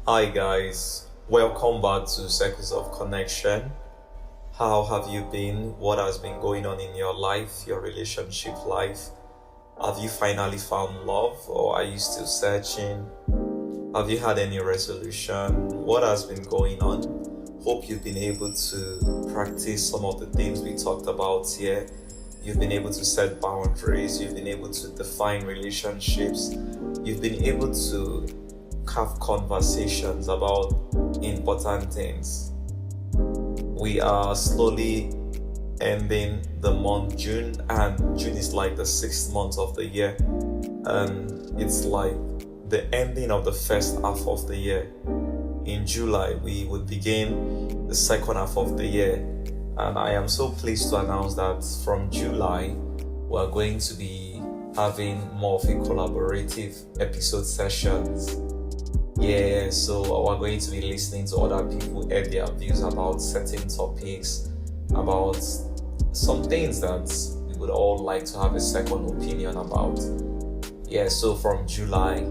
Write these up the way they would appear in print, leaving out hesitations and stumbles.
Hi guys, welcome back to Circles of Connection. How have you been? What has been going on in your life, your relationship life? Have you finally found love or are you still searching? Have you had any resolution? What has been going on? Hope you've been able to practice some of the things we talked about here. You've been able to set boundaries, you've been able to define relationships, you've been able to have conversations about important things. We are slowly ending the month June, and June is like the 6th month of the year, and it's like the ending of the first half of the year. In July we would begin the second half of the year, and I am so pleased to announce that from July we're going to be having more of a collaborative episode sessions. So we're going to be listening to other people add their views about certain topics, about some things that we would all like to have a second opinion about. So from July,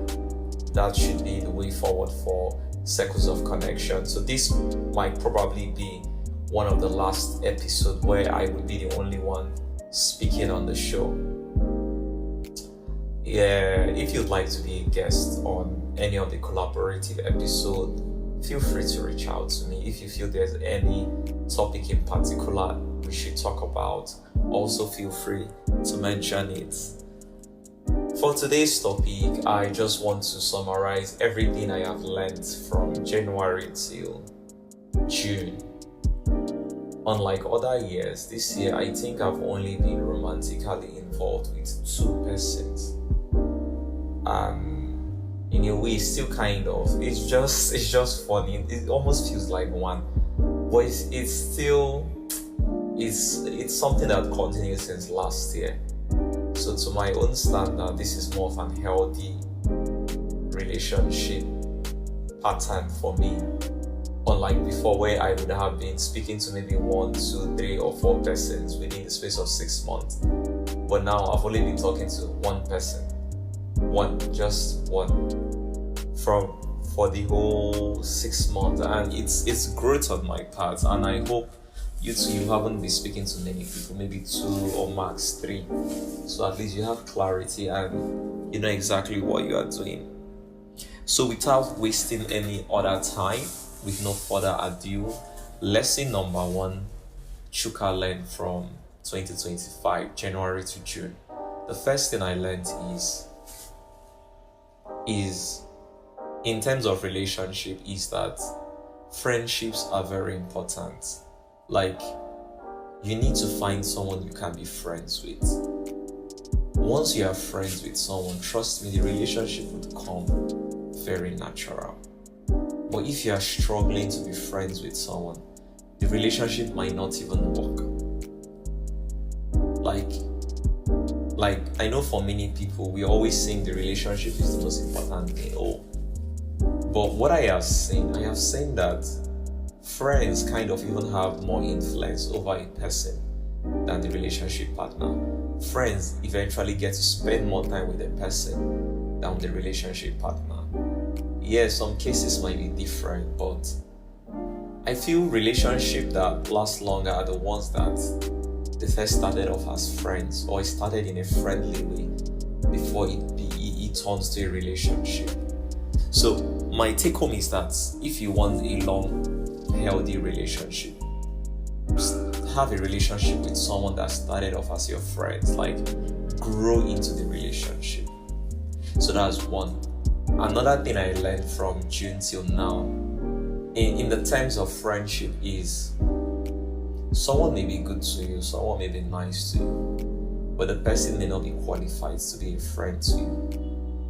that should be the way forward for Circles of Connection. So this might probably be one of the last episodes where I would be the only one speaking on the show. If you'd like to be a guest on any of the collaborative episode, feel free to reach out to me. If you feel there's any topic in particular we should talk about, also feel free to mention it. For today's topic, I just want to summarize everything I have learned from January till June. Unlike other years, this year I think I've only been romantically involved with 2 persons. In a way, still kind of. It's just funny. It almost feels like one, but it's still it's something that continues since last year. So to my own standard, this is more of an healthy relationship pattern for me. Unlike before, where I would have been speaking to maybe 1, 2, 3, or 4 persons within the space of 6 months, but now I've only been talking to 1 person. Just one for the whole 6 months, and it's growth on my part, and I hope you haven't been speaking to many people, maybe 2 or max 3, so at least you have clarity and you know exactly what you are doing. So without wasting any other time, with no further ado, lesson number 1 Chuka learned from 2025 January to June. The first thing I learned is in terms of relationship is that friendships are very important. Like, you need to find someone you can be friends with. Once you are friends with someone, trust me, the relationship would come very natural. But if you are struggling to be friends with someone, the relationship might not even work. Like I know for many people, we always think the relationship is the most important thing. But what I have seen that friends kind of even have more influence over a person than the relationship partner. Friends eventually get to spend more time with a person than the relationship partner. Some cases might be different, but I feel relationships that last longer are the ones that they first started off as friends, or it started in a friendly way before it turns to a relationship. So my take home is that if you want a long, healthy relationship, have a relationship with someone that started off as your friends, like grow into the relationship. So that's one. Another thing I learned from June till now, in the terms of friendship, is someone may be good to you, someone may be nice to you, but the person may not be qualified to be a friend to you.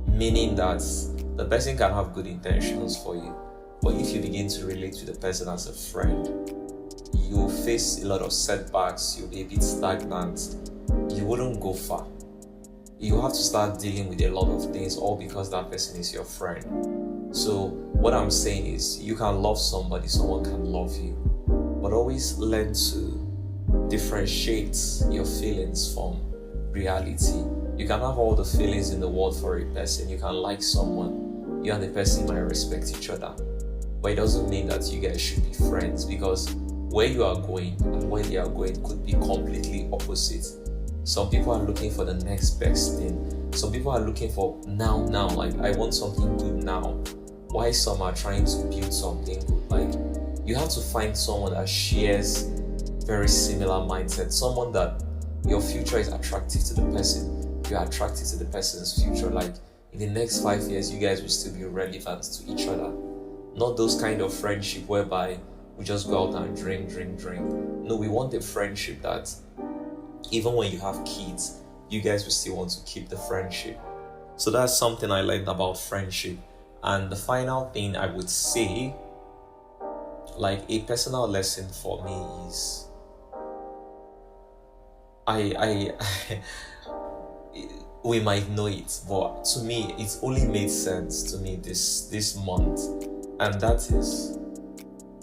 Meaning that the person can have good intentions for you, but if you begin to relate to the person as a friend, you'll face a lot of setbacks, you'll be a bit stagnant, you wouldn't go far. You have to start dealing with a lot of things, all because that person is your friend. So what I'm saying is, you can love somebody, someone can love you, but always learn to differentiate your feelings from reality. You can have all the feelings in the world for a person. You can like someone, you and the person might respect each other, but it doesn't mean that you guys should be friends, because where you are going and where they are going could be completely opposite. Some people are looking for the next best thing. Some people are looking for now, like I want something good now. Why some are trying to build something good. Like, you have to find someone that shares very similar mindset, someone that your future is attractive to the person, you're attracted to the person's future. Like, in the next 5 years, you guys will still be relevant to each other. Not those kind of friendship whereby we just go out and drink. No, we want a friendship that even when you have kids, you guys will still want to keep the friendship. So that's something I learned about friendship. And the final thing I would say, like a personal lesson for me, is I we might know it, but to me it's only made sense to me this month, and that is,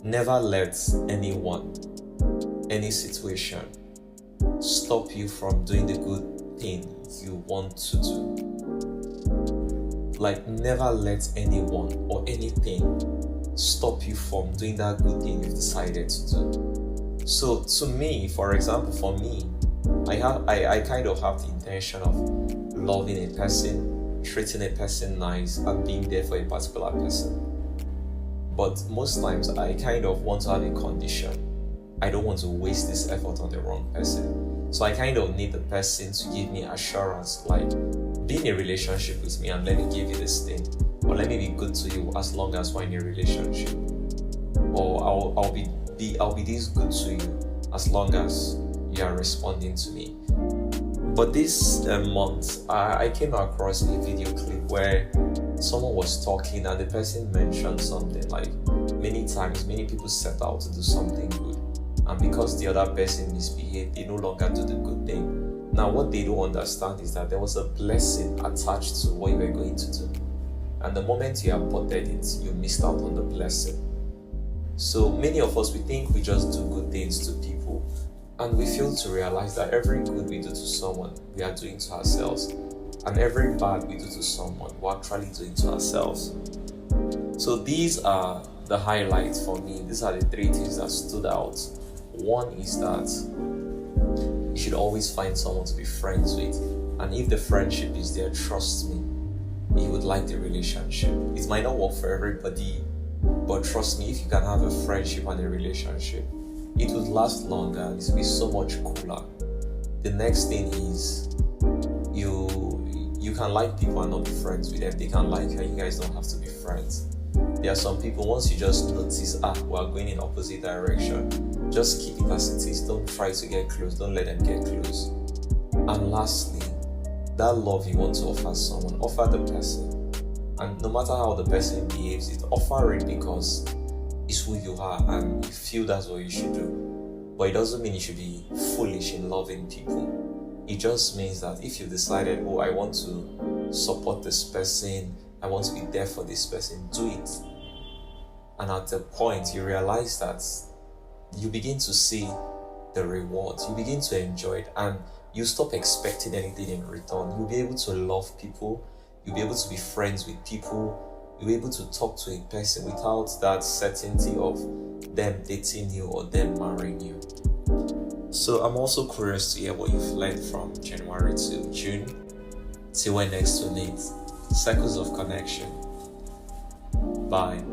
never let anyone, any situation stop you from doing the good thing you want to do. Like, never let anyone or anything stop you from doing that good thing you've decided to do. So to me, for example, for me, I kind of have the intention of loving a person, treating a person nice, and being there for a particular person. But most times I kind of want to have a condition. I don't want to waste this effort on the wrong person. So I kind of need the person to give me assurance, like, be in a relationship with me and let me give you this thing, or let me be good to you as long as we're in a relationship, or I'll be this good to you as long as you are responding to me. But this month, I came across a video clip where someone was talking and the person mentioned something like, many times, many people set out to do something good, and because the other person misbehaved, they no longer do the good thing. Now, what they don't understand is that there was a blessing attached to what you were going to do, and the moment you aborted it, you missed out on the blessing. So many of us, we think we just do good things to people, and we fail to realize that every good we do to someone, we are doing to ourselves, and every bad we do to someone, we're actually doing to ourselves. So these are the highlights for me. These are the 3 things that stood out. One is that you should always find someone to be friends with, and if the friendship is there, trust me, you would like the relationship. It might not work for everybody, but trust me, if you can have a friendship and a relationship, it would last longer and it will be so much cooler. The next thing is, you can like people and not be friends with them. They can like you, and you guys don't have to be friends. There are some people, once you just notice, we're going in opposite direction, just keep it as it is. Don't try to get close. Don't let them get close. And lastly, that love you want to offer someone, offer the person. And no matter how the person behaves, offer it because it's who you are and you feel that's what you should do. But it doesn't mean you should be foolish in loving people. It just means that if you decided, I want to support this person, I want to be there for this person, do it. And at the point you realize that you begin to see the rewards, you begin to enjoy it, and you stop expecting anything in return. You'll be able to love people, you'll be able to be friends with people, you'll be able to talk to a person without that certainty of them dating you or them marrying you. So I'm also curious to hear what you've learned from January to June. Till we're next to meet. Circles of Connection. Bye.